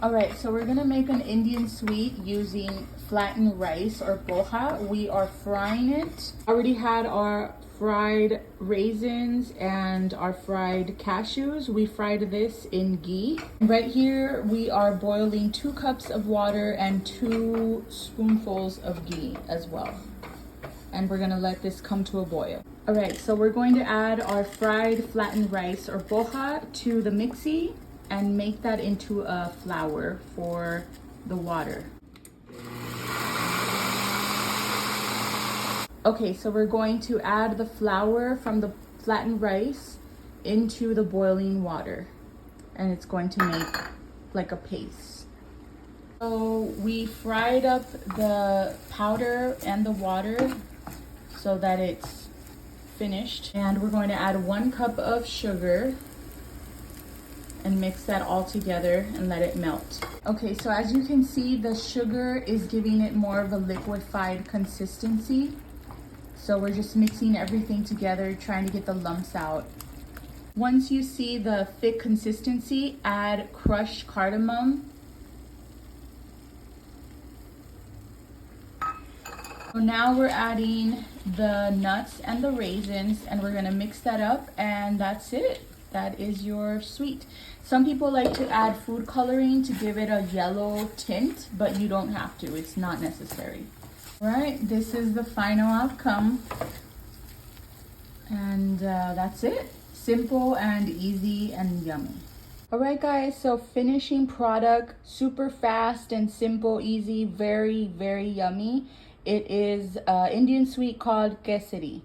All right, so we're gonna make an Indian sweet using flattened rice or poha. We are frying it. Already had our fried raisins and our fried cashews. We fried this in ghee. Right here, we are boiling 2 cups of water and 2 spoonfuls of ghee as well. And we're gonna let this come to a boil. All right, so we're going to add our fried flattened rice or poha to the mixie and make that into a flour for the water. Okay, so we're going to add the flour from the flattened rice into the boiling water, and it's going to make like a paste. So we fried up the powder and the water so that it's finished, and we're going to add 1 cup of sugar and mix that all together and let it melt. Okay, so as you can see, the sugar is giving it more of a liquefied consistency. So we're just mixing everything together, trying to get the lumps out. Once you see the thick consistency, add crushed cardamom. So now we're adding the nuts and the raisins, and we're gonna mix that up, and that's it. That is your sweet. Some people like to add food coloring to give it a yellow tint, but you don't have to. It's not necessary. All right, this is the final outcome. And that's it. Simple and easy and yummy. All right, guys, so finishing product, super fast and simple, easy, very, very yummy. It is Indian sweet called Kesari.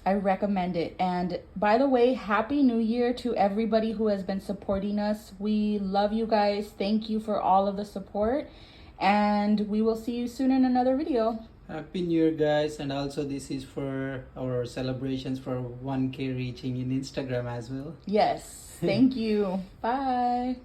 I recommend it. And by the way, Happy New Year to everybody who has been supporting us. We love you guys. Thank you for all of the support. And we will see you soon in another video. Happy New Year, guys. And also this is for our celebrations for 1K reaching in Instagram as well. Yes. Thank you. Bye.